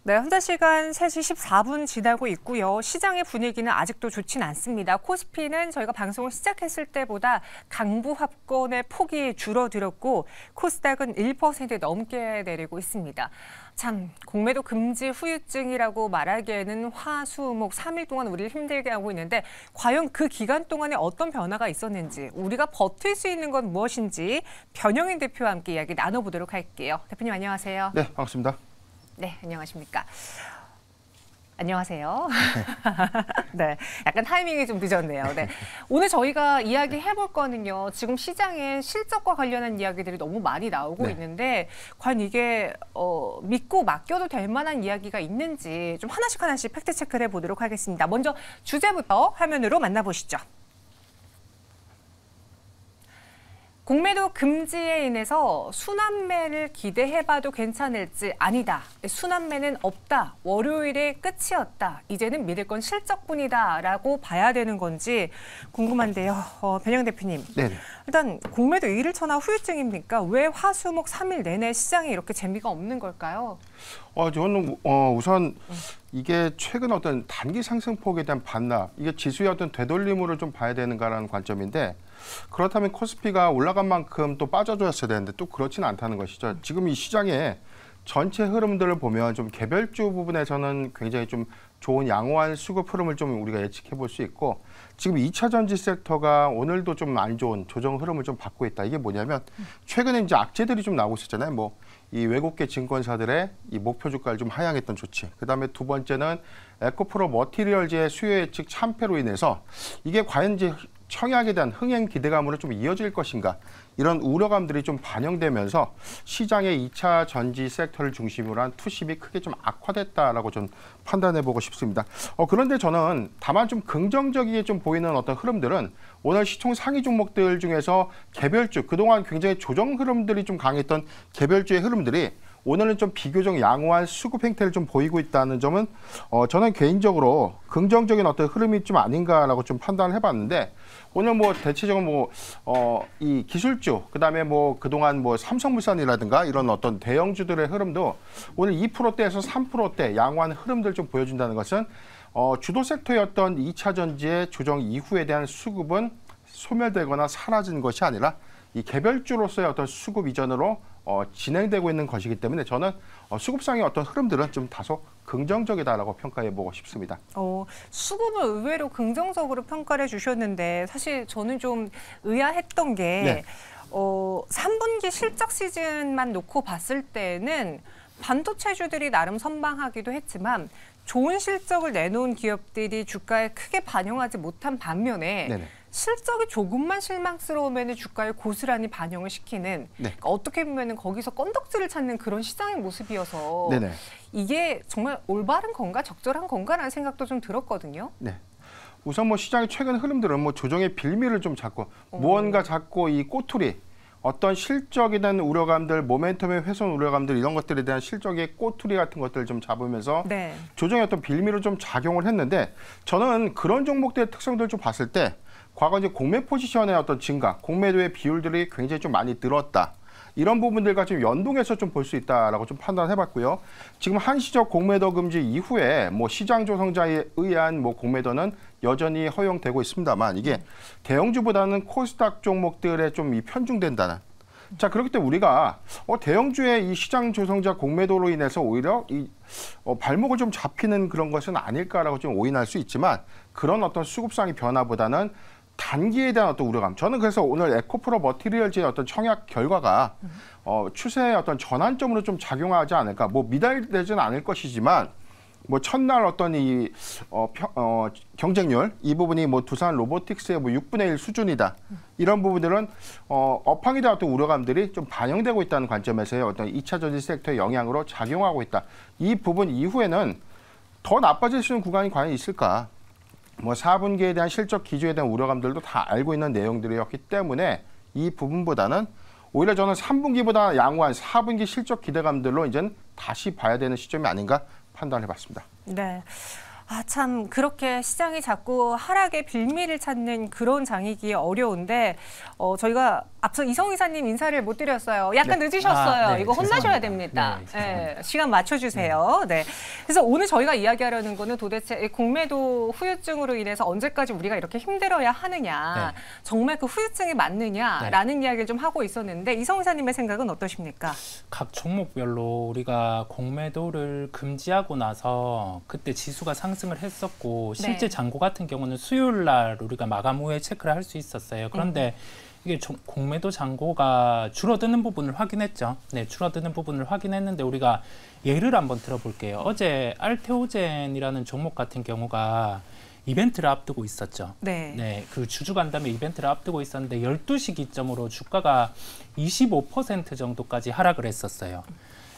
네, 현재 시간 3시 14분 지나고 있고요. 시장의 분위기는 아직도 좋진 않습니다. 코스피는 저희가 방송을 시작했을 때보다 강부합권의 폭이 줄어들었고 코스닥은 1% 넘게 내리고 있습니다. 참, 공매도 금지 후유증이라고 말하기에는 화, 수, 목 3일 동안 우리를 힘들게 하고 있는데 과연 그 기간 동안에 어떤 변화가 있었는지, 우리가 버틸 수 있는 건 무엇인지 변영인 대표와 함께 이야기 나눠보도록 할게요. 대표님 안녕하세요. 네, 반갑습니다. 네, 안녕하십니까. 안녕하세요. 네, 약간 타이밍이 좀 늦었네요. 네, 오늘 저희가 이야기해볼 거는요. 지금 시장에 실적과 관련한 이야기들이 너무 많이 나오고 있는데 과연 이게 믿고 맡겨도 될 만한 이야기가 있는지 좀 하나씩 팩트 체크를 해보도록 하겠습니다. 먼저 주제부터 화면으로 만나보시죠. 공매도 금지에 인해서 순환매를 기대해봐도 괜찮을지 아니다. 순환매는 없다. 월요일에 끝이었다. 이제는 믿을 건 실적뿐이다. 라고 봐야 되는 건지 궁금한데요. 변영 대표님. 네. 일단 공매도 1일천하 후유증입니까? 왜 화, 수, 목 3일 내내 시장에 이렇게 재미가 없는 걸까요? 저는 우선 이게 최근 어떤 단기 상승폭에 대한 반납, 이게 지수의 어떤 되돌림으로 좀 봐야 되는가라는 관점인데 그렇다면 코스피가 올라간 만큼 또 빠져줘야 되는데 또 그렇지는 않다는 것이죠. 지금 이 시장의 전체 흐름들을 보면 좀 개별주 부분에서는 굉장히 좀 좋은 양호한 수급 흐름을 좀 우리가 예측해 볼 수 있고 지금 2차 전지 섹터가 오늘도 좀 안 좋은 조정 흐름을 좀 받고 있다. 이게 뭐냐면 최근에 이제 악재들이 좀 나오고 있었잖아요. 뭐 이 외국계 증권사들의 이 목표 주가를 좀 하향했던 조치. 그다음에 두 번째는 에코프로 머티리얼즈의 수요 예측 참패로 인해서 이게 과연 이제 청약에 대한 흥행 기대감으로 좀 이어질 것인가 이런 우려감들이 좀 반영되면서 시장의 2차 전지 섹터를 중심으로 한 투심이 크게 좀 악화됐다라고 좀 판단해보고 싶습니다. 그런데 저는 다만 좀 긍정적이게 좀 보이는 어떤 흐름들은 오늘 시총 상위 종목들 중에서 개별주 그동안 굉장히 조정 흐름들이 좀 강했던 개별주의 흐름들이 오늘은 좀 비교적 양호한 수급 행태를 좀 보이고 있다는 점은 저는 개인적으로 긍정적인 어떤 흐름이 좀 아닌가라고 좀 판단을 해봤는데 오늘 뭐 대체적으로 이 기술주 그다음에 뭐 그동안 뭐 삼성물산이라든가 이런 어떤 대형주들의 흐름도 오늘 2%대에서 3%대 양호한 흐름들 좀 보여준다는 것은 주도 섹터였던 2차 전지의 조정 이후에 대한 수급은 소멸되거나 사라진 것이 아니라 이 개별주로서의 어떤 수급 이전으로 진행되고 있는 것이기 때문에 저는 수급상의 어떤 흐름들은 좀 다소 긍정적이다라고 평가해보고 싶습니다. 수급을 의외로 긍정적으로 평가를 해주셨는데 사실 저는 좀 의아했던 게 3분기 실적 시즌만 놓고 봤을 때는 반도체주들이 나름 선방하기도 했지만 좋은 실적을 내놓은 기업들이 주가에 크게 반영하지 못한 반면에 실적이 조금만 실망스러우면 주가에 고스란히 반영을 시키는 그러니까 어떻게 보면 거기서 건덕지를 찾는 그런 시장의 모습이어서 이게 정말 올바른 건가 적절한 건가라는 생각도 좀 들었거든요. 네. 우선 뭐 시장의 최근 흐름들은 뭐 조정의 빌미를 좀 잡고 무언가 잡고 이 꼬투리 어떤 실적에 대한 우려감들, 모멘텀의 훼손 우려감들 이런 것들에 대한 실적의 꼬투리 같은 것들을 좀 잡으면서 조정의 어떤 빌미로 좀 작용을 했는데 저는 그런 종목들의 특성들을 좀 봤을 때 과거 이제 공매 포지션의 어떤 증가, 공매도의 비율들이 굉장히 좀 많이 늘었다. 이런 부분들과 좀 연동해서 좀 볼 수 있다라고 좀 판단해봤고요. 지금 한시적 공매도 금지 이후에 뭐 시장 조성자에 의한 뭐 공매도는 여전히 허용되고 있습니다만 이게 대형주보다는 코스닥 종목들에 좀 이 편중된다는. 자 그렇기 때문에 우리가 대형주의 이 시장 조성자 공매도로 인해서 오히려 이 발목을 좀 잡히는 그런 것은 아닐까라고 좀 오인할 수 있지만 그런 어떤 수급상의 변화보다는 단기에 대한 어떤 우려감. 저는 그래서 오늘 에코프로 머티리얼즈의 어떤 청약 결과가 추세의 어떤 전환점으로 좀 작용하지 않을까. 뭐 미달되지는 않을 것이지만 뭐 첫날 어떤 이 경쟁률 이 부분이 뭐 두산 로보틱스의 뭐 6분의 1 수준이다. 이런 부분들은 업황에 대한 어떤 우려감들이 좀 반영되고 있다는 관점에서의 어떤 2차 전지 섹터의 영향으로 작용하고 있다. 이 부분 이후에는 더 나빠질 수 있는 구간이 과연 있을까? 뭐 4분기에 대한 실적 기조에 대한 우려감들도 다 알고 있는 내용들이었기 때문에 이 부분보다는 오히려 저는 3분기보다 양호한 4분기 실적 기대감들로 이제는 다시 봐야 되는 시점이 아닌가 판단해봤습니다. 네. 참 그렇게 시장이 자꾸 하락의 빌미를 찾는 그런 장이기 어려운데 저희가 앞서 이성 이사님 인사를 못 드렸어요. 약간 늦으셨어요. 이거 혼나셔야 됩니다. 네, 시간 맞춰주세요. 네. 그래서 오늘 저희가 이야기하려는 거는 도대체 공매도 후유증으로 인해서 언제까지 우리가 이렇게 힘들어야 하느냐, 정말 그 후유증이 맞느냐라는 이야기를 좀 하고 있었는데 이성 이사님의 생각은 어떠십니까? 각 종목별로 우리가 공매도를 금지하고 나서 그때 지수가 상승을 했었고 실제 잔고 같은 경우는 수요일 날 우리가 마감 후에 체크를 할 수 있었어요. 그런데 이게 공매도 잔고가 줄어드는 부분을 확인했죠. 네, 줄어드는 부분을 확인했는데 우리가 예를 한번 들어볼게요. 어제 알테오젠이라는 종목 같은 경우가 이벤트를 앞두고 있었죠. 네, 그 주주 간담회 이벤트를 앞두고 있었는데 12시 기점으로 주가가 25% 정도까지 하락을 했었어요.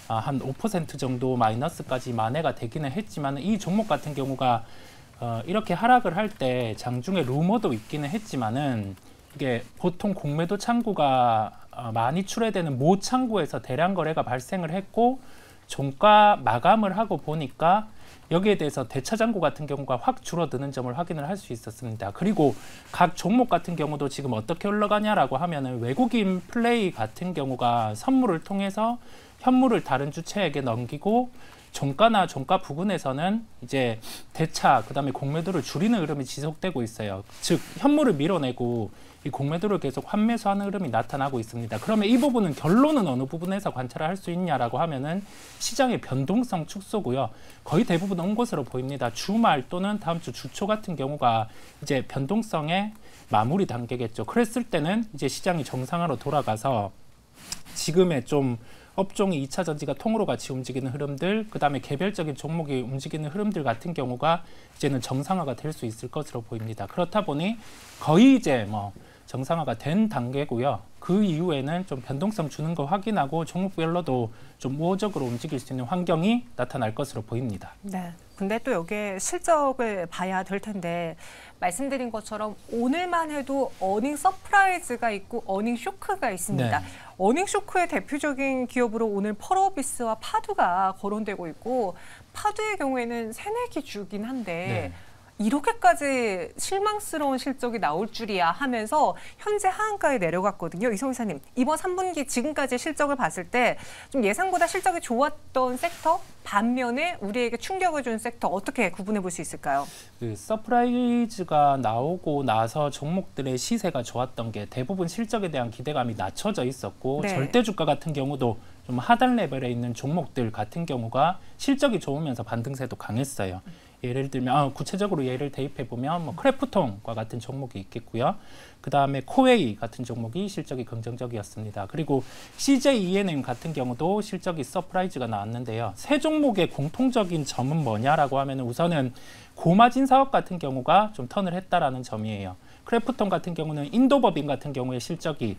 한 5% 정도 마이너스까지 만회가 되기는 했지만 이 종목 같은 경우가 이렇게 하락을 할 때 장중에 루머도 있기는 했지만은 이게 보통 공매도 창구가 많이 출회되는 모 창구에서 대량 거래가 발생을 했고 종가 마감을 하고 보니까 여기에 대해서 대차 잔고 같은 경우가 확 줄어드는 점을 확인을 할 수 있었습니다. 그리고 각 종목 같은 경우도 지금 어떻게 흘러가냐라고 하면은 외국인 플레이 같은 경우가 선물을 통해서 현물을 다른 주체에게 넘기고 종가나 종가 부근에서는 이제 대차 그다음에 공매도를 줄이는 흐름이 지속되고 있어요. 즉 현물을 밀어내고 이 공매도를 계속 환매수하는 흐름이 나타나고 있습니다. 그러면 이 부분은 결론은 어느 부분에서 관찰을 할 수 있냐라고 하면은 시장의 변동성 축소고요. 거의 대부분 온 것으로 보입니다. 주말 또는 다음 주 주초 같은 경우가 이제 변동성의 마무리 단계겠죠. 그랬을 때는 이제 시장이 정상화로 돌아가서 지금의 좀 업종이 2차 전지가 통으로 같이 움직이는 흐름들, 그다음에 개별적인 종목이 움직이는 흐름들 같은 경우가 이제는 정상화가 될 수 있을 것으로 보입니다. 그렇다 보니 거의 이제 뭐 정상화가 된 단계고요. 그 이후에는 좀 변동성 주는 거 확인하고 종목별로도 좀 우호적으로 움직일 수 있는 환경이 나타날 것으로 보입니다. 네. 근데 또 여기에 실적을 봐야 될 텐데 말씀드린 것처럼 오늘만 해도 어닝 서프라이즈가 있고 어닝 쇼크가 있습니다. 어닝 쇼크의 대표적인 기업으로 오늘 펄어비스와 파두가 거론되고 있고 파두의 경우에는 새내기 주긴 한데 이렇게까지 실망스러운 실적이 나올 줄이야 하면서 현재 하한가에 내려갔거든요. 이성 이사님, 이번 3분기 지금까지 실적을 봤을 때 좀 예상보다 실적이 좋았던 섹터, 반면에 우리에게 충격을 준 섹터 어떻게 구분해 볼 수 있을까요? 그 서프라이즈가 나오고 나서 종목들의 시세가 좋았던 게 대부분 실적에 대한 기대감이 낮춰져 있었고 절대 주가 같은 경우도 좀 하단 레벨에 있는 종목들 같은 경우가 실적이 좋으면서 반등세도 강했어요. 예를 들면 구체적으로 예를 대입해 보면 뭐 크래프톤과 같은 종목이 있겠고요. 그 다음에 코웨이 같은 종목이 실적이 긍정적이었습니다. 그리고 CJ 같은 경우도 실적이 서프라이즈가 나왔는데요. 세 종목의 공통적인 점은 뭐냐라고 하면 우선은 고마진 사업 같은 경우가 좀 턴을 했다라는 점이에요. 크래프톤 같은 경우는 인도법인 같은 경우에 실적이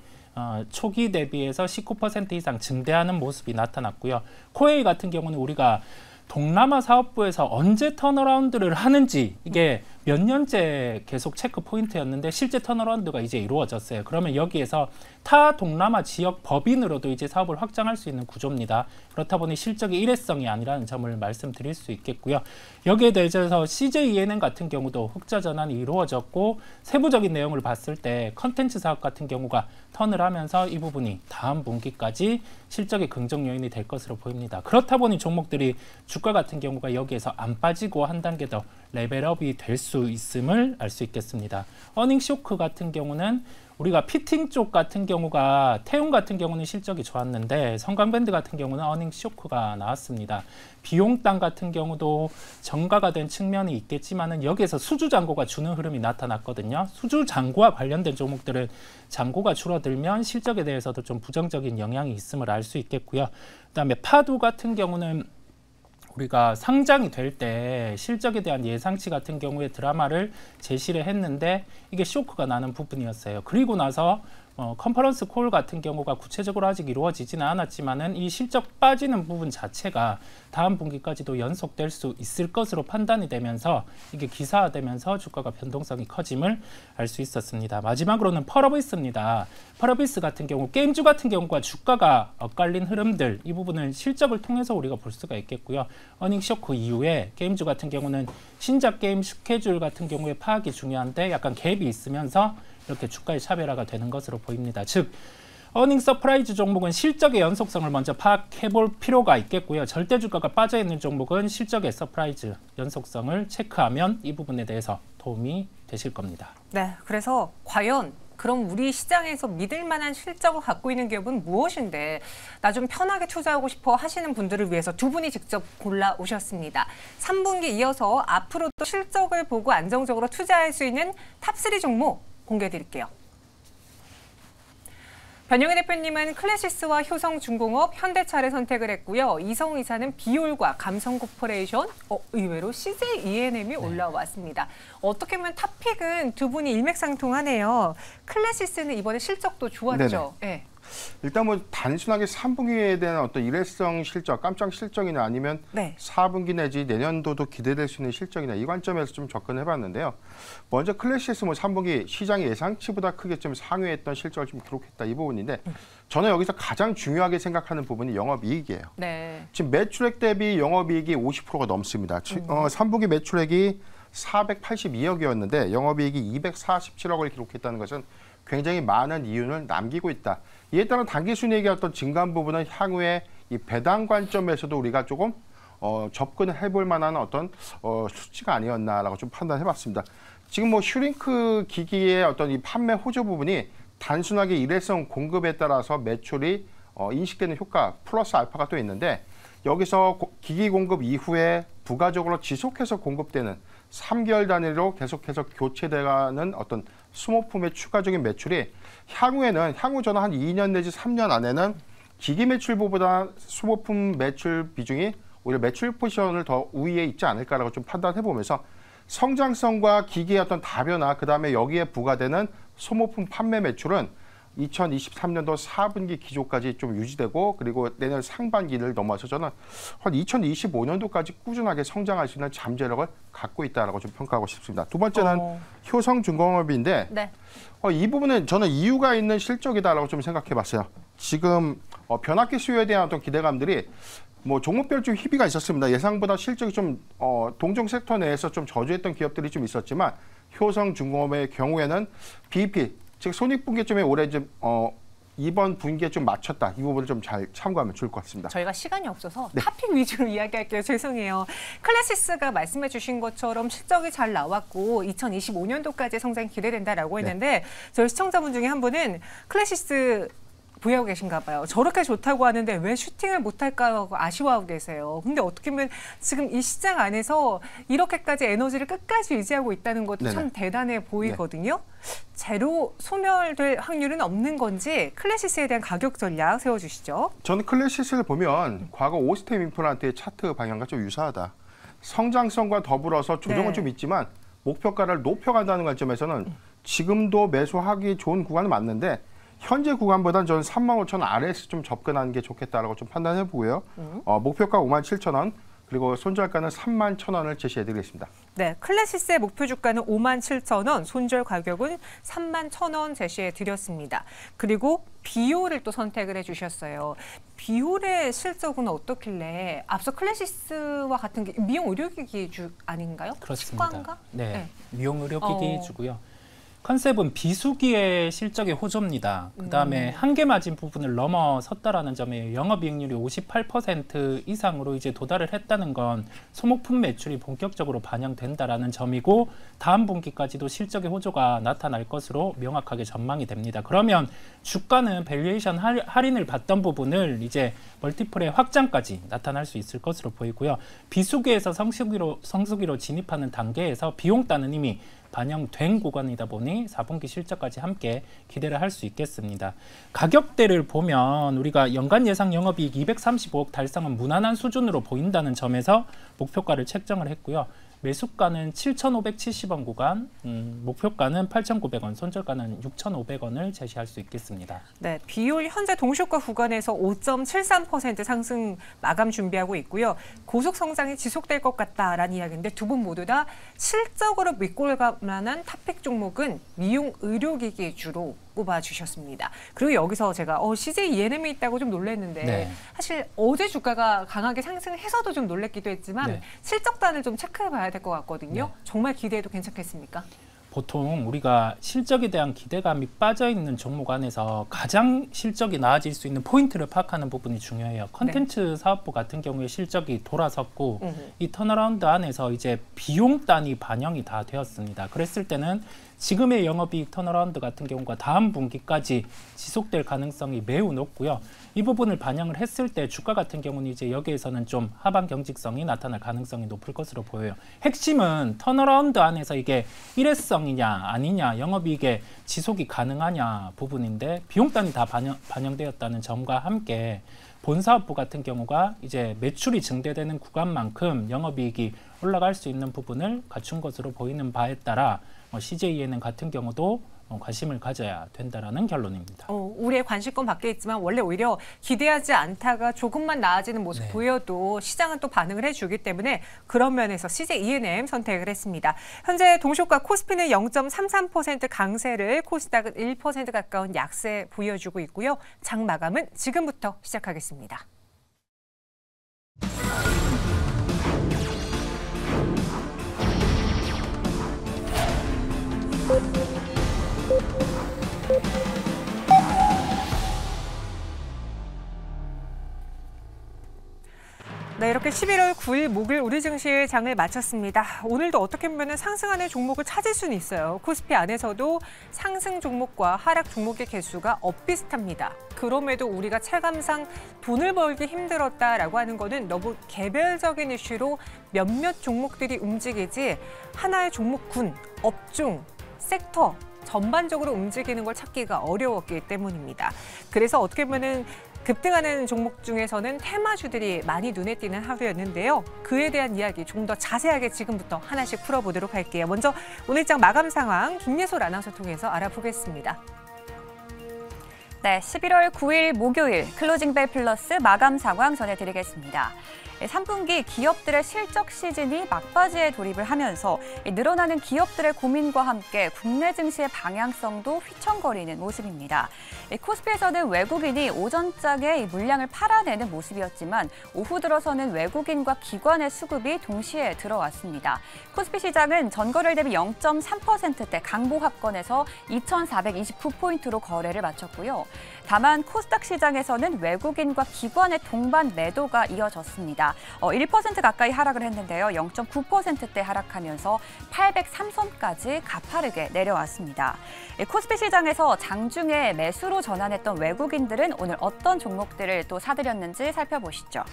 초기 대비해서 19% 이상 증대하는 모습이 나타났고요. 코웨이 같은 경우는 우리가 동남아 사업부에서 언제 턴어라운드를 하는지 이게 몇 년째 계속 체크 포인트였는데 실제 턴어라운드가 이제 이루어졌어요. 그러면 여기에서 타 동남아 지역 법인으로도 이제 사업을 확장할 수 있는 구조입니다. 그렇다 보니 실적이 일회성이 아니라는 점을 말씀드릴 수 있겠고요. 여기에 대해서 CJ 같은 경우도 흑자 전환이 이루어졌고 세부적인 내용을 봤을 때 컨텐츠 사업 같은 경우가 턴을 하면서 이 부분이 다음 분기까지 실적의 긍정 요인이 될 것으로 보입니다. 그렇다 보니 종목들이 주가 같은 경우가 여기에서 안 빠지고 한 단계 더 레벨업이 될 수 있음을 알 수 있겠습니다. 어닝 쇼크 같은 경우는 우리가 피팅 쪽 같은 경우가 태움 같은 경우는 실적이 좋았는데 성광밴드 같은 경우는 어닝 쇼크가 나왔습니다. 비용땅 같은 경우도 정가가 된 측면이 있겠지만은 여기에서 수주 잔고가 주는 흐름이 나타났거든요. 수주 잔고와 관련된 종목들은 잔고가 줄어들면 실적에 대해서도 좀 부정적인 영향이 있음을 알 수 있겠고요. 그다음에 파두 같은 경우는 우리가 상장이 될 때 실적에 대한 예상치 같은 경우에 드라마를 제시를 했는데 이게 쇼크가 나는 부분이었어요. 그리고 나서 컨퍼런스 콜 같은 경우가 구체적으로 아직 이루어지지는 않았지만은 이 실적 빠지는 부분 자체가 다음 분기까지도 연속될 수 있을 것으로 판단이 되면서 이게 기사화되면서 주가가 변동성이 커짐을 알 수 있었습니다. 마지막으로는 펄어비스입니다. 펄어비스 같은 경우 게임주 같은 경우가 주가가 엇갈린 흐름들 이 부분은 실적을 통해서 우리가 볼 수가 있겠고요. 어닝 쇼크 이후에 게임주 같은 경우는 신작 게임 스케줄 같은 경우에 파악이 중요한데 약간 갭이 있으면서 이렇게 주가의 차별화가 되는 것으로 보입니다. 즉 어닝 서프라이즈 종목은 실적의 연속성을 먼저 파악해 볼 필요가 있겠고요. 절대 주가가 빠져 있는 종목은 실적의 서프라이즈 연속성을 체크하면 이 부분에 대해서 도움이 되실 겁니다. 네, 그래서 과연 그럼 우리 시장에서 믿을 만한 실적을 갖고 있는 기업은 무엇인데 나 좀 편하게 투자하고 싶어 하시는 분들을 위해서 두 분이 직접 골라오셨습니다. 3분기 이어서 앞으로도 실적을 보고 안정적으로 투자할 수 있는 탑3 종목 공개해드릴게요. 변영희 대표님은 클래시스와 효성중공업, 현대차를 선택을 했고요. 이성우 이사는 비올과 감성코퍼레이션, 의외로 CJ E&M이 올라왔습니다. 어떻게 보면 탑픽은 두 분이 일맥상통하네요. 클래시스는 이번에 실적도 좋았죠. 네. 일단 뭐 단순하게 3분기에 대한 어떤 일회성 실적, 깜짝 실적이나 아니면 4분기 내지 내년도도 기대될 수 있는 실적이나 이 관점에서 좀 접근해봤는데요. 먼저 클래시스 뭐 3분기 시장 예상치보다 크게 좀 상회했던 실적을 좀 기록했다 이 부분인데 저는 여기서 가장 중요하게 생각하는 부분이 영업이익이에요. 지금 매출액 대비 영업이익이 50%가 넘습니다. 3분기 매출액이 482억이었는데 영업이익이 247억을 기록했다는 것은 굉장히 많은 이윤을 남기고 있다. 이에 따른 당기순이익의 어떤 증가한 부분은 향후에 이 배당 관점에서도 우리가 조금 접근해 볼 만한 어떤 수치가 아니었나라고 좀 판단해봤습니다. 지금 뭐 슈링크 기기의 어떤 이 판매 호조 부분이 단순하게 일회성 공급에 따라서 매출이 인식되는 효과 플러스 알파가 또 있는데 여기서 기기 공급 이후에 부가적으로 지속해서 공급되는 3개월 단위로 계속해서 교체돼가는 어떤 수모품의 추가적인 매출이 향후 저는 한 2년 내지 3년 안에는 기기 매출보다 수모품 매출 비중이 오히려 매출 포지션을 더 우위에 있지 않을까라고 좀 판단해 보면서 성장성과 기기의 어떤 다변화 그다음에 여기에 부과되는 소모품 판매 매출은 2023년도 4분기 기조까지 좀 유지되고 그리고 내년 상반기를 넘어서 저는 한 2025년도까지 꾸준하게 성장할 수 있는 잠재력을 갖고 있다라고 좀 평가하고 싶습니다. 두 번째는 효성중공업인데 이 부분은 저는 이유가 있는 실적이다라고 좀 생각해봤어요. 지금 변압기 수요에 대한 어떤 기대감들이 뭐 종목별 좀 희비가 있었습니다. 예상보다 실적이 좀 동종 섹터 내에서 좀 저조했던 기업들이 좀 있었지만 효성중공업의 경우에는 BEP 즉 손익분기점에 올해 좀 이번 분기에 좀 맞췄다. 이 부분을 좀 잘 참고하면 좋을 것 같습니다. 저희가 시간이 없어서 탑픽 위주로 이야기할게요. 죄송해요. 클래시스가 말씀해 주신 것처럼 실적이 잘 나왔고 2025년도까지 성장이 기대된다라고 했는데 저희 시청자분 중에 한 분은 클래시스 보유하고 계신가 봐요. 저렇게 좋다고 하는데 왜 슈팅을 못할까 하고 아쉬워하고 계세요. 근데 어떻게 보면 지금 이 시장 안에서 이렇게까지 에너지를 끝까지 유지하고 있다는 것도 참 대단해 보이거든요. 제로 소멸될 확률은 없는 건지 클래시스에 대한 가격 전략 세워주시죠. 저는 클래시스를 보면 과거 오스템 임플란트의 차트 방향과 좀 유사하다. 성장성과 더불어서 조정은 좀 있지만 목표가를 높여간다는 관점에서는 지금도 매수하기 좋은 구간은 맞는데 현재 구간보다는 저는 35,000원 아래에서 좀 접근하는 게 좋겠다라고 좀 판단해 보고요. 목표가 57,000원 그리고 손절가는 31,000원을 제시해드리겠습니다. 네, 클래시스의 목표 주가는 57,000원, 손절 가격은 31,000원 제시해드렸습니다. 그리고 비올을 또 선택을 해주셨어요. 비올의 실적은 어떻길래 앞서 클래시스와 같은 게 미용 의료기기 주 아닌가요? 그렇습니다. 치과인가? 네, 미용 의료기기 주고요. 컨셉은 비수기의 실적의 호조입니다. 그다음에 한계 마진 부분을 넘어섰다라는 점에 영업이익률이 58% 이상으로 이제 도달을 했다는 건 소모품 매출이 본격적으로 반영된다라는 점이고 다음 분기까지도 실적의 호조가 나타날 것으로 명확하게 전망이 됩니다. 그러면 주가는 밸류에이션 할인을 받던 부분을 이제 멀티플의 확장까지 나타날 수 있을 것으로 보이고요. 비수기에서 성수기로 진입하는 단계에서 비용 따는 이미 반영된 구간이다 보니 4분기 실적까지 함께 기대를 할 수 있겠습니다. 가격대를 보면 우리가 연간 예상 영업이익 235억 달성은 무난한 수준으로 보인다는 점에서 목표가를 책정을 했고요. 매수가는 7,570원 구간, 목표가는 8,900원, 손절가는 6,500원을 제시할 수 있겠습니다. 네, 비율 현재 동시효과 구간에서 5.73% 상승 마감 준비하고 있고요. 고속 성장이 지속될 것 같다라는 이야기인데 두 분 모두 다 실적으로 믿고 갈 만한 탑픽 종목은 미용 의료기기 주로 꼽아주셨습니다. 그리고 여기서 제가 CJ E&M이 있다고 좀 놀랐는데 네. 사실 어제 주가가 강하게 상승해서도 좀 놀랐기도 했지만 네. 실적단을 좀 체크해봐야 될 것 같거든요. 네. 정말 기대해도 괜찮겠습니까? 보통 우리가 실적에 대한 기대감이 빠져 있는 종목 안에서 가장 실적이 나아질 수 있는 포인트를 파악하는 부분이 중요해요. 컨텐츠 사업부 같은 경우에 실적이 돌아섰고 이 턴어라운드 안에서 이제 비용단이 반영이 다 되었습니다. 그랬을 때는 지금의 영업이익 턴어라운드 같은 경우가 다음 분기까지 지속될 가능성이 매우 높고요. 이 부분을 반영을 했을 때 주가 같은 경우는 이제 여기에서는 좀 하방 경직성이 나타날 가능성이 높을 것으로 보여요. 핵심은 턴어라운드 안에서 이게 일회성이냐 아니냐, 영업이익의 지속이 가능하냐 부분인데 비용단이 다 반영되었다는 점과 함께 본사업부 같은 경우가 이제 매출이 증대되는 구간만큼 영업이익이 올라갈 수 있는 부분을 갖춘 것으로 보이는 바에 따라 CJ E&M 같은 경우도 관심을 가져야 된다라는 결론입니다. 우리의 관심권 밖에 있지만 원래 오히려 기대하지 않다가 조금만 나아지는 모습 네. 보여도 시장은 또 반응을 해주기 때문에 그런 면에서 CJ E&M 선택을 했습니다. 현재 동시효과 코스피는 0.33% 강세를, 코스닥은 1% 가까운 약세 보여주고 있고요. 장 마감은 지금부터 시작하겠습니다. 네, 이렇게 11월 9일 목요일 우리 증시의 장을 마쳤습니다. 오늘도 어떻게 보면 상승하는 종목을 찾을 수는 있어요. 코스피 안에서도 상승 종목과 하락 종목의 개수가 엇비슷합니다. 그럼에도 우리가 체감상 돈을 벌기 힘들었다라고 하는 거는 너무 개별적인 이슈로 몇몇 종목들이 움직이지 하나의 종목군, 업종, 섹터 전반적으로 움직이는 걸 찾기가 어려웠기 때문입니다. 그래서 어떻게 보면은 급등하는 종목 중에서는 테마주들이 많이 눈에 띄는 하루였는데요. 그에 대한 이야기 좀 더 자세하게 지금부터 하나씩 풀어보도록 할게요. 먼저 오늘장 마감 상황 김예솔 아나운서 통해서 알아보겠습니다. 네, 11월 9일 목요일 클로징벨 플러스 마감 상황 전해드리겠습니다. 3분기 기업들의 실적 시즌이 막바지에 돌입을 하면서 늘어나는 기업들의 고민과 함께 국내 증시의 방향성도 휘청거리는 모습입니다. 코스피에서는 외국인이 오전장에 물량을 팔아내는 모습이었지만 오후 들어서는 외국인과 기관의 수급이 동시에 들어왔습니다. 코스피 시장은 전거래일 대비 0.3%대 강보합권에서 2,429포인트로 거래를 마쳤고요. 다만 코스닥 시장에서는 외국인과 기관의 동반 매도가 이어졌습니다. 1% 가까이 하락을 했는데요. 0.9%대 하락하면서 803선까지 가파르게 내려왔습니다. 코스피 시장에서 장중에 매수로 전환했던 외국인들은 오늘 어떤 종목들을 또 사들였는지 살펴보시죠.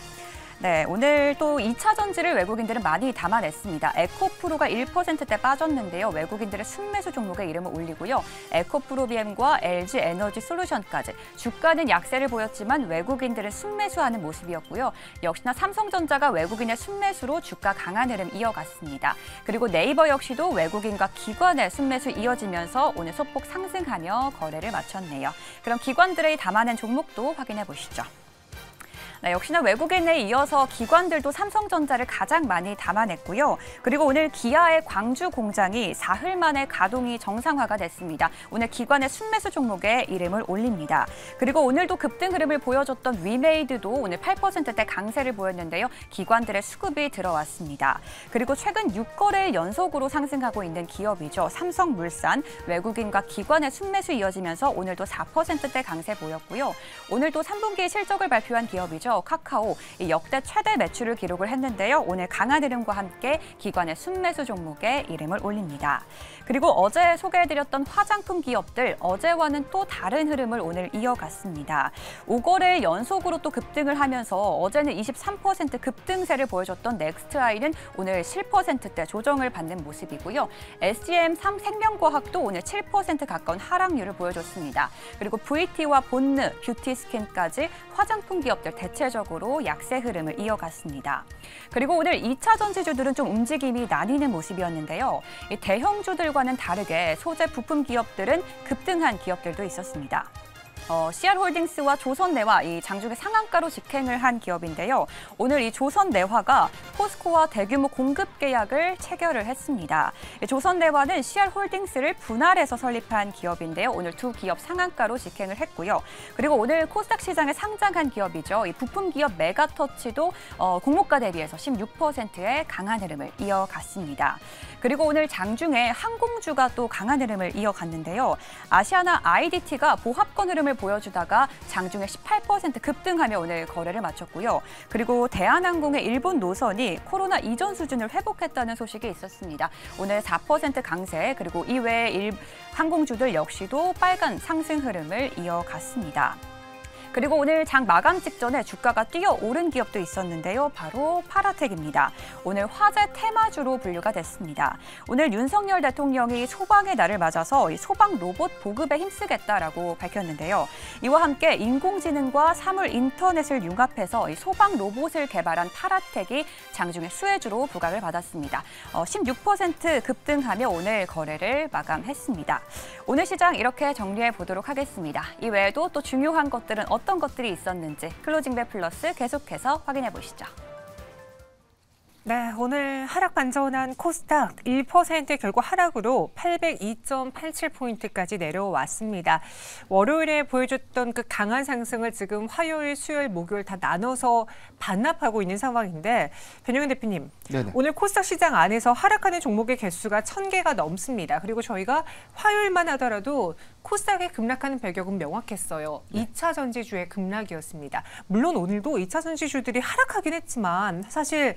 네, 오늘 또 2차 전지를 외국인들은 많이 담아냈습니다. 에코프로가 1%대 빠졌는데요. 외국인들의 순매수 종목에 이름을 올리고요. 에코프로비엠과 LG에너지솔루션까지 주가는 약세를 보였지만 외국인들은 순매수하는 모습이었고요. 역시나 삼성전자가 외국인의 순매수로 주가 강한 흐름 이어갔습니다. 그리고 네이버 역시도 외국인과 기관의 순매수 이어지면서 오늘 소폭 상승하며 거래를 마쳤네요. 그럼 기관들의 담아낸 종목도 확인해 보시죠. 네, 역시나 외국인에 이어서 기관들도 삼성전자를 가장 많이 담아냈고요. 그리고 오늘 기아의 광주 공장이 사흘 만에 가동이 정상화가 됐습니다. 오늘 기관의 순매수 종목에 이름을 올립니다. 그리고 오늘도 급등 흐름을 보여줬던 위메이드도 오늘 8%대 강세를 보였는데요. 기관들의 수급이 들어왔습니다. 그리고 최근 6거래일 연속으로 상승하고 있는 기업이죠. 삼성물산, 외국인과 기관의 순매수 이어지면서 오늘도 4%대 강세 보였고요. 오늘도 3분기 실적을 발표한 기업이죠. 카카오 역대 최대 매출을 기록을 했는데요. 오늘 강한 흐름과 함께 기관의 순매수 종목에 이름을 올립니다. 그리고 어제 소개해드렸던 화장품 기업들 어제와는 또 다른 흐름을 오늘 이어갔습니다. 5거래일 연속으로 또 급등을 하면서 어제는 23% 급등세를 보여줬던 넥스트아이는 오늘 7%대 조정을 받는 모습이고요. SGM 생명과학도 오늘 7% 가까운 하락률을 보여줬습니다. 그리고 VT와 본느, 뷰티스킨까지 화장품 기업들 대체 전체적으로 약세 흐름을 이어갔습니다. 그리고 오늘 2차 전지주들은 좀 움직임이 나뉘는 모습이었는데요. 이 대형주들과는 다르게 소재 부품 기업들은 급등한 기업들도 있었습니다. CR홀딩스와 조선내화, 이 장중에 상한가로 직행을 한 기업인데요. 오늘 이 조선내화가 포스코와 대규모 공급 계약을 체결을 했습니다. 조선내화는 CR홀딩스를 분할해서 설립한 기업인데요. 오늘 두 기업 상한가로 직행을 했고요. 그리고 오늘 코스닥 시장에 상장한 기업이죠. 이 부품 기업 메가터치도 공모가 대비해서 16%의 강한 흐름을 이어갔습니다. 그리고 오늘 장중에 항공주가 또 강한 흐름을 이어갔는데요. 아시아나 IDT가 보합권 흐름을 보여주다가 장중에 18% 급등하며 오늘 거래를 마쳤고요. 그리고 대한항공의 일본 노선이 코로나 이전 수준을 회복했다는 소식이 있었습니다. 오늘 4% 강세, 그리고 이외의 항공주들 역시도 빨간 상승 흐름을 이어갔습니다. 그리고 오늘 장 마감 직전에 주가가 뛰어오른 기업도 있었는데요. 바로 파라텍입니다. 오늘 화재 테마주로 분류가 됐습니다. 오늘 윤석열 대통령이 소방의 날을 맞아서 소방 로봇 보급에 힘쓰겠다라고 밝혔는데요. 이와 함께 인공지능과 사물 인터넷을 융합해서 소방 로봇을 개발한 파라텍이 장중에 수혜주로 부각을 받았습니다. 16% 급등하며 오늘 거래를 마감했습니다. 오늘 시장 이렇게 정리해 보도록 하겠습니다. 이외에도 또 중요한 것들은 어떤 것들이 있었는지 클로징벨 플러스 계속해서 확인해 보시죠. 네, 오늘 하락 반전한 코스닥 1% 결국 하락으로 802.87포인트까지 내려왔습니다. 월요일에 보여줬던 그 강한 상승을 지금 화요일, 수요일, 목요일 다 나눠서 반납하고 있는 상황인데 변영현 대표님, 네네. 오늘 코스닥 시장 안에서 하락하는 종목의 개수가 1000개가 넘습니다. 그리고 저희가 화요일만 하더라도 코스닥에 급락하는 배경은 명확했어요. 네. 2차 전지주의 급락이었습니다. 물론 오늘도 2차 전지주들이 하락하긴 했지만 사실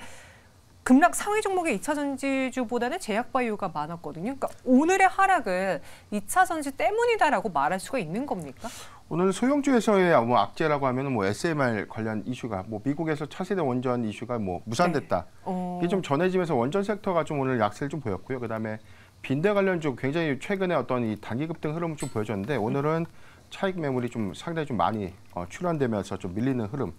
급락 상위 종목의 2차 전지주보다는 제약바이오가 많았거든요. 그러니까 오늘의 하락은 2차 전지 때문이다라고 말할 수가 있는 겁니까? 오늘 소형주에서의 뭐 악재라고 하면 뭐 SMR 관련 이슈가 뭐 미국에서 차세대 원전 이슈가 뭐 무산됐다. 네. 이게 좀 전해지면서 원전 섹터가 좀 오늘 약세를 좀 보였고요. 그다음에 빈대 관련주 굉장히 최근에 어떤 이 단기 급등 흐름을 좀 보여줬는데 오늘은 차익 매물이 좀 상당히 좀 많이 출현되면서 좀 밀리는 흐름.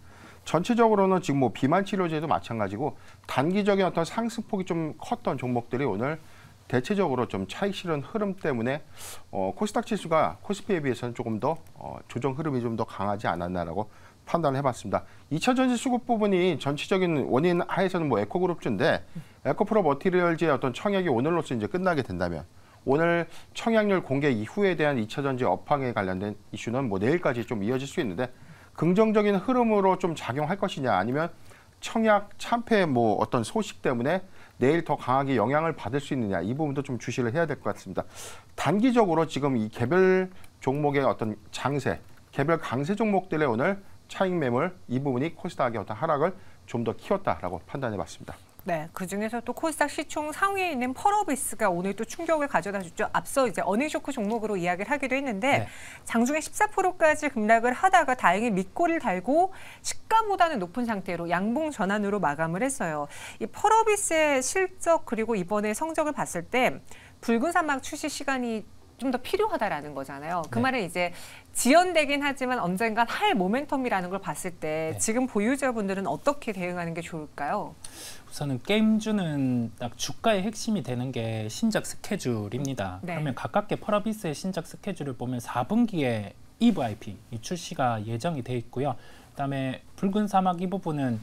전체적으로는 지금 뭐 비만 치료제도 마찬가지고 단기적인 어떤 상승폭이 좀 컸던 종목들이 오늘 대체적으로 좀 차익 실현 흐름 때문에 코스닥 지수가 코스피에 비해서는 조금 더 조정 흐름이 좀 더 강하지 않았나라고 판단을 해봤습니다. 2차 전지 수급 부분이 전체적인 원인 하에서는 뭐 에코그룹주인데 에코프로 머티리얼즈의 어떤 청약이 오늘로서 이제 끝나게 된다면 오늘 청약률 공개 이후에 대한 2차 전지 업황에 관련된 이슈는 뭐 내일까지 좀 이어질 수 있는데 긍정적인 흐름으로 좀 작용할 것이냐 아니면 청약 참패 뭐 어떤 소식 때문에 내일 더 강하게 영향을 받을 수 있느냐 이 부분도 좀 주시를 해야 될 것 같습니다. 단기적으로 지금 이 개별 종목의 어떤 장세, 개별 강세 종목들의 오늘 차익 매물 이 부분이 코스닥의 어떤 하락을 좀 더 키웠다라고 판단해 봤습니다. 네, 그중에서 또 코스닥 시총 상위에 있는 펄어비스가 오늘 또 충격을 가져다 줬죠. 앞서 이제 어닝쇼크 종목으로 이야기를 하기도 했는데 네. 장중에 14%까지 급락을 하다가 다행히 밑골을 달고 시가보다는 높은 상태로 양봉 전환으로 마감을 했어요. 이 펄어비스의 실적 그리고 이번에 성적을 봤을 때 붉은 사막 출시 시간이 좀 더 필요하다라는 거잖아요. 그 네. 말은 이제 지연되긴 하지만 언젠간 할 모멘텀이라는 걸 봤을 때 네. 지금 보유자분들은 어떻게 대응하는 게 좋을까요? 우선은 게임주는 딱 주가의 핵심이 되는 게 신작 스케줄입니다. 네. 그러면 가깝게 펄어비스의 신작 스케줄을 보면 4분기에 EVIP 이 출시가 예정이 돼 있고요. 그다음에 붉은 사막 이 부분은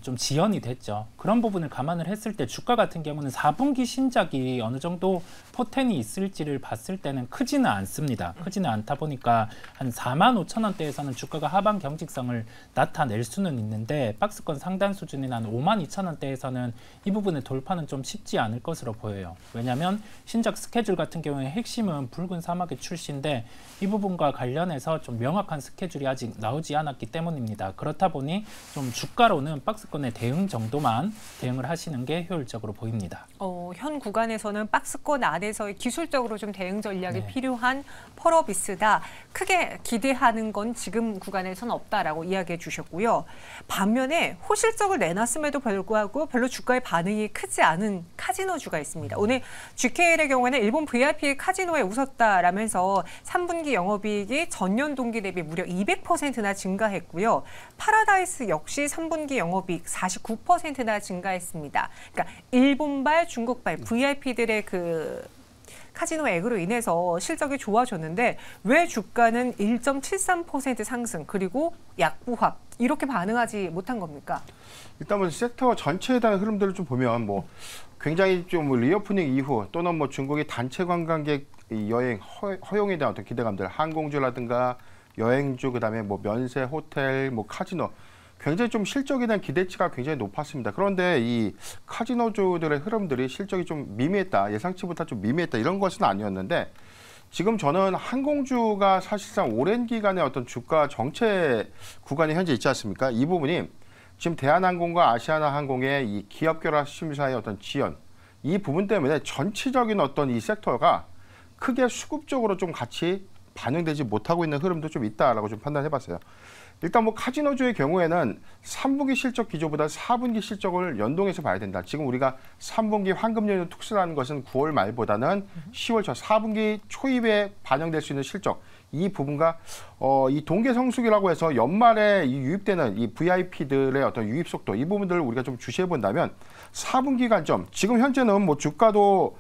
좀 지연이 됐죠. 그런 부분을 감안을 했을 때 주가 같은 경우는 4분기 신작이 어느 정도 포텐이 있을지를 봤을 때는 크지는 않습니다. 크지는 않다 보니까 한 45,000원대에서는 주가가 하방 경직성을 나타낼 수는 있는데 박스권 상단 수준인 한 52,000원대에서는 이 부분의 돌파는 좀 쉽지 않을 것으로 보여요. 왜냐하면 신작 스케줄 같은 경우에 핵심은 붉은 사막의 출시인데 이 부분과 관련해서 좀 명확한 스케줄이 아직 나오지 않았기 때문입니다. 그렇다 보니 좀 주가로는 박스권의 대응 정도만 대응을 하시는 게 효율적으로 보입니다. 현 구간에서는 박스권 안에서의 기술적으로 좀 대응 전략이 네. 필요한 펄어비스다. 크게 기대하는 건 지금 구간에서는 없다라고 이야기해 주셨고요. 반면에 호실적을 내놨음에도 불구하고 별로 주가의 반응이 크지 않은 카지노주가 있습니다. 오늘 GKL의 경우에는 일본 VIP 카지노에 웃었다라면서 3분기 영업이익이 전년 동기 대비 무려 200%나 증가했고요. 파라다이스 역시 3분기 영업이익 49%나 증가했습니다. 그러니까 일본발, 중국발 VIP들의 그 카지노액으로 인해서 실적이 좋아졌는데 왜 주가는 1.73% 상승 그리고 약부합 이렇게 반응하지 못한 겁니까? 일단 뭐 섹터 전체에 대한 흐름들을 좀 보면 뭐 굉장히 좀 리오프닝 이후 또는 뭐 중국의 단체 관광객 여행 허용에 대한 어떤 기대감들, 항공주라든가 여행주, 그다음에 뭐 면세, 호텔, 뭐 카지노 굉장히 좀 실적에 대한 기대치가 굉장히 높았습니다. 그런데 이 카지노주들의 흐름들이 실적이 좀 미미했다, 예상치보다 좀 미미했다 이런 것은 아니었는데 지금 저는 항공주가 사실상 오랜 기간의 어떤 주가 정체 구간에 현재 있지 않습니까? 이 부분이 지금 대한항공과 아시아나항공의 이 기업 결합 심사의 어떤 지연 이 부분 때문에 전체적인 어떤 이 섹터가 크게 수급적으로 좀 같이 반영되지 못하고 있는 흐름도 좀 있다라고 좀 판단해봤어요. 일단 뭐 카지노주의 경우에는 3분기 실적 기조보다 4분기 실적을 연동해서 봐야 된다. 지금 우리가 3분기 황금 연휴 특수라는 것은 9월 말보다는 10월 초 4분기 초입에 반영될 수 있는 실적 이 부분과 이 동계 성수기라고 해서 연말에 이 유입되는 이 VIP들의 어떤 유입 속도 이 부분들을 우리가 좀 주시해 본다면 4분기 관점 지금 현재는 뭐 주가도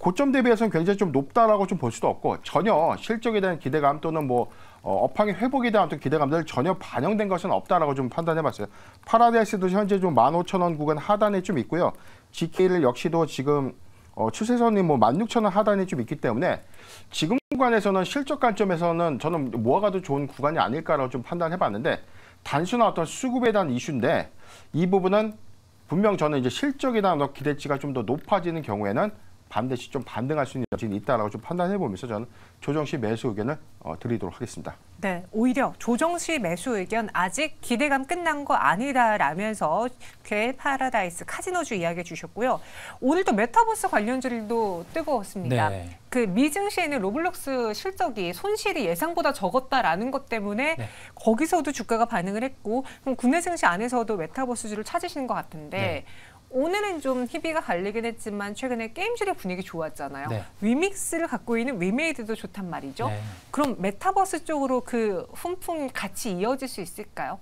고점 대비해서는 굉장히 좀 높다라고 좀 볼 수도 없고 전혀 실적에 대한 기대감 또는 뭐 업황의 회복에 대한 어떤 기대감들 전혀 반영된 것은 없다라고 좀 판단해봤어요. 파라다이스도 현재 좀 15,000원 구간 하단에 좀 있고요. GK를 역시도 지금 추세선이 뭐 16,000원 하단에 좀 있기 때문에 지금 구간에서는 실적 관점에서는 저는 모아가도 좋은 구간이 아닐까라고 좀 판단해봤는데 단순한 어떤 수급에 대한 이슈인데 이 부분은 분명 저는 이제 실적에 대한 기대치가 좀 더 높아지는 경우에는 반드시 좀 반등할 수 있는 여지는 있다라고 좀 판단해보면서 저는 조정 시 매수 의견을 드리도록 하겠습니다. 네, 오히려 조정 시 매수 의견 아직 기대감 끝난 거 아니다라면서 궤 파라다이스 카지노주 이야기해 주셨고요. 오늘도 메타버스 관련주들도 뜨거웠습니다. 네. 그 미증시에 있는 로블록스 실적이 손실이 예상보다 적었다라는 것 때문에 네. 거기서도 주가가 반응을 했고 그럼 국내 증시 안에서도 메타버스주를 찾으시는 것 같은데 네. 오늘은 좀 희비가 갈리긴 했지만 최근에 게임실의 분위기 좋았잖아요. 네. 위믹스를 갖고 있는 위메이드도 좋단 말이죠. 네. 그럼 메타버스 쪽으로 그 훈풍이 같이 이어질 수 있을까요?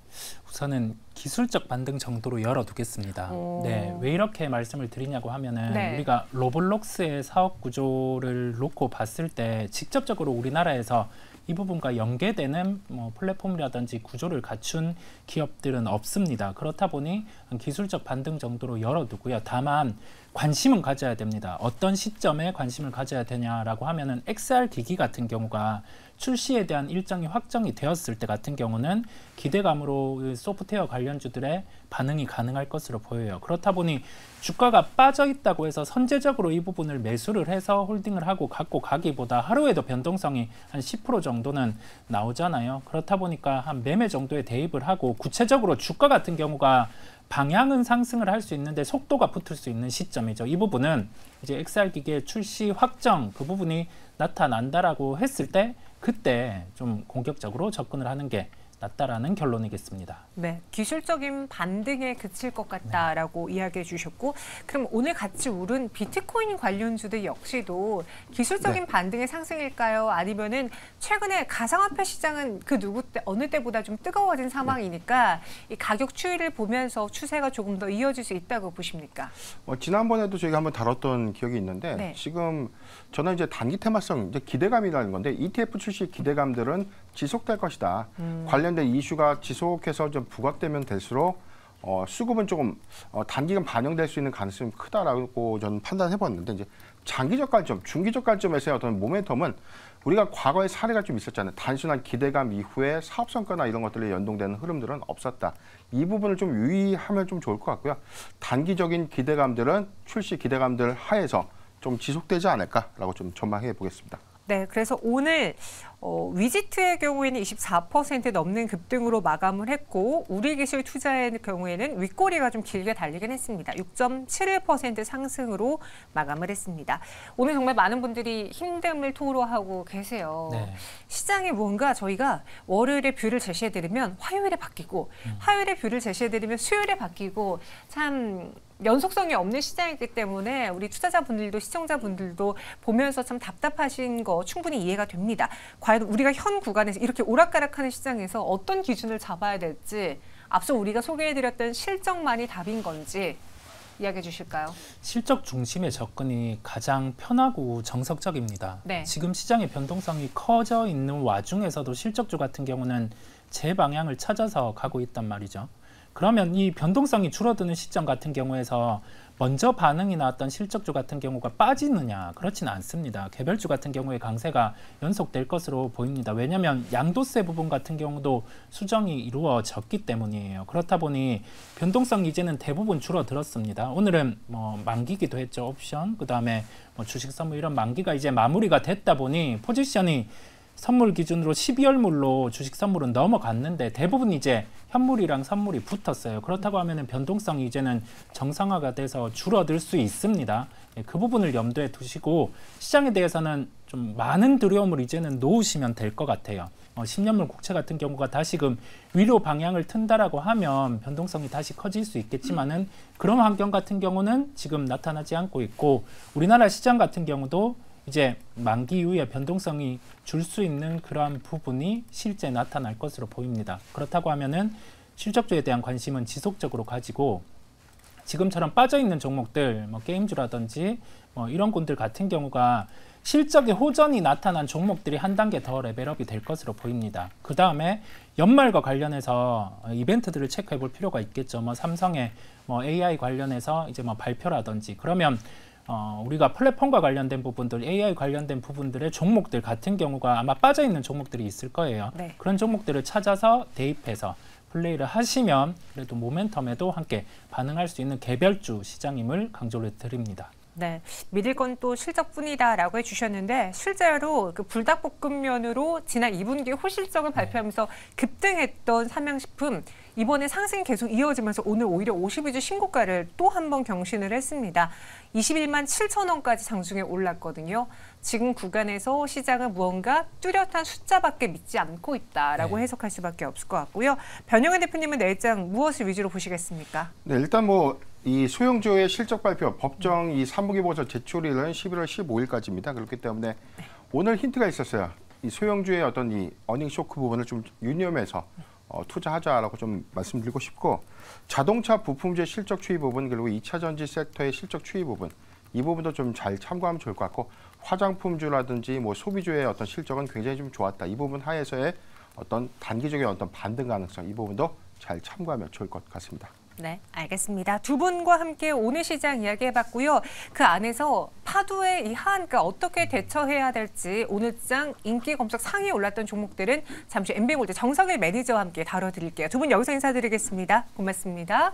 우선은 기술적 반등 정도로 열어두겠습니다. 네, 왜 이렇게 말씀을 드리냐고 하면은 네. 우리가 로블록스의 사업 구조를 놓고 봤을 때 직접적으로 우리나라에서 이 부분과 연계되는 뭐 플랫폼이라든지 구조를 갖춘 기업들은 없습니다. 그렇다 보니 기술적 반등 정도로 열어두고요. 다만 관심은 가져야 됩니다. 어떤 시점에 관심을 가져야 되냐라고 하면은 XR 기기 같은 경우가 출시에 대한 일정이 확정이 되었을 때 같은 경우는 기대감으로 소프트웨어 관련주들의 반응이 가능할 것으로 보여요. 그렇다 보니 주가가 빠져 있다고 해서 선제적으로 이 부분을 매수를 해서 홀딩을 하고 갖고 가기보다 하루에도 변동성이 한 10% 정도는 나오잖아요. 그렇다 보니까 한 매매 정도에 대입을 하고 구체적으로 주가 같은 경우가 방향은 상승을 할 수 있는데 속도가 붙을 수 있는 시점이죠. 이 부분은 이제 XR 기기의 출시 확정 그 부분이 나타난다라고 했을 때 그때 좀 공격적으로 접근을 하는 게 낫다라는 결론이겠습니다. 네, 기술적인 반등에 그칠 것 같다라고 이야기해 주셨고 그럼 오늘 같이 오른 비트코인 관련주들 역시도 기술적인 반등의 상승일까요? 아니면은 최근에 가상화폐 시장은 그 어느 때보다 좀 뜨거워진 상황이니까 이 가격 추이를 보면서 추세가 조금 더 이어질 수 있다고 보십니까? 지난번에도 저희가 한번 다뤘던 기억이 있는데 네. 지금 저는 이제 단기 테마성 이제 기대감이라는 건데 ETF 출시 기대감들은 지속될 것이다. 관련된 이슈가 지속해서 좀 부각되면 될수록 수급은 조금 단기간 반영될 수 있는 가능성이 크다라고 저는 판단해봤는데 이제 장기적 관점, 중기적 관점에서의 어떤 모멘텀은 우리가 과거에 사례가 좀 있었잖아요. 단순한 기대감 이후에 사업 성과나 이런 것들에 연동되는 흐름들은 없었다. 이 부분을 좀 유의하면 좀 좋을 것 같고요. 단기적인 기대감들은 출시 기대감들 하에서 좀 지속되지 않을까라고 좀 전망해 보겠습니다. 네, 그래서 오늘 위지트의 경우에는 24% 넘는 급등으로 마감을 했고 우리기술 투자의 경우에는 윗꼬리가 좀 길게 달리긴 했습니다. 6.71% 상승으로 마감을 했습니다. 오늘 정말 많은 분들이 힘듦을 토로하고 계세요. 네. 시장이 뭔가 저희가 월요일에 뷰를 제시해드리면 화요일에 바뀌고 화요일에 뷰를 제시해드리면 수요일에 바뀌고 참 연속성이 없는 시장이기 때문에 우리 투자자분들도 시청자분들도 보면서 참 답답하신 거 충분히 이해가 됩니다. 과연 우리가 현 구간에서 이렇게 오락가락하는 시장에서 어떤 기준을 잡아야 될지 앞서 우리가 소개해드렸던 실적만이 답인 건지 이야기해 주실까요? 실적 중심의 접근이 가장 편하고 정석적입니다. 네. 지금 시장의 변동성이 커져 있는 와중에서도 실적주 같은 경우는 제 방향을 찾아서 가고 있단 말이죠. 그러면 이 변동성이 줄어드는 시점 같은 경우에서 먼저 반응이 나왔던 실적주 같은 경우가 빠지느냐? 그렇지는 않습니다. 개별주 같은 경우에 강세가 연속될 것으로 보입니다. 왜냐하면 양도세 부분 같은 경우도 수정이 이루어졌기 때문이에요. 그렇다 보니 변동성이 이제는 대부분 줄어들었습니다. 오늘은 뭐 만기기도 했죠. 옵션, 그다음에 뭐 주식 선물 이런 만기가 이제 마무리가 됐다 보니 포지션이 선물 기준으로 12월물로 주식 선물은 넘어갔는데 대부분 이제 현물이랑 선물이 붙었어요. 그렇다고 하면은 변동성이 이제는 정상화가 돼서 줄어들 수 있습니다. 그 부분을 염두에 두시고 시장에 대해서는 좀 많은 두려움을 이제는 놓으시면 될 것 같아요. 10년물 국채 같은 경우가 다시금 위로 방향을 튼다라고 하면 변동성이 다시 커질 수 있겠지만은 그런 환경 같은 경우는 지금 나타나지 않고 있고 우리나라 시장 같은 경우도 이제 만기 이후에 변동성이 줄 수 있는 그러한 부분이 실제 나타날 것으로 보입니다. 그렇다고 하면은 실적주에 대한 관심은 지속적으로 가지고 지금처럼 빠져있는 종목들, 뭐 게임주라든지 뭐 이런 군들 같은 경우가 실적의 호전이 나타난 종목들이 한 단계 더 레벨업이 될 것으로 보입니다. 그 다음에 연말과 관련해서 이벤트들을 체크해 볼 필요가 있겠죠. 뭐 삼성의 뭐 AI 관련해서 이제 뭐 발표라든지 그러면 우리가 플랫폼과 관련된 부분들, AI 관련된 부분들의 종목들 같은 경우가 아마 빠져있는 종목들이 있을 거예요. 네. 그런 종목들을 찾아서 대입해서 플레이를 하시면 그래도 모멘텀에도 함께 반응할 수 있는 개별주 시장임을 강조를 드립니다. 네, 믿을 건 또 실적뿐이다라고 해주셨는데 실제로 그 불닭볶음면으로 지난 2분기 호실적을 발표하면서 급등했던 삼양식품 이번에 상승이 계속 이어지면서 오늘 오히려 52주 신고가를 또 한 번 경신을 했습니다. 21만 7천 원까지 장중에 올랐거든요. 지금 구간에서 시장은 무언가 뚜렷한 숫자밖에 믿지 않고 있다라고 해석할 수밖에 없을 것 같고요. 변영은 대표님은 내일장 무엇을 위주로 보시겠습니까? 네, 일단 뭐 이 소형주의 실적 발표 법정 이 3분기 보고서 제출일은 11월 15일까지입니다. 그렇기 때문에 오늘 힌트가 있었어요. 이 소형주의 어떤 이 어닝 쇼크 부분을 좀 유념해서 투자하자라고 좀 말씀드리고 싶고 자동차 부품주의 실적 추이 부분 그리고 2차 전지 섹터의 실적 추이 부분 이 부분도 좀 잘 참고하면 좋을 것 같고 화장품주라든지 뭐 소비주의 어떤 실적은 굉장히 좀 좋았다. 이 부분 하에서의 어떤 단기적인 어떤 반등 가능성 이 부분도 잘 참고하면 좋을 것 같습니다. 네, 알겠습니다. 두 분과 함께 오늘 시장 이야기해봤고요. 그 안에서 파도의 이 하한가 어떻게 대처해야 될지 오늘 시장 인기 검색 상위에 올랐던 종목들은 잠시 MB골드 정성일 매니저와 함께 다뤄드릴게요. 두 분 여기서 인사드리겠습니다. 고맙습니다.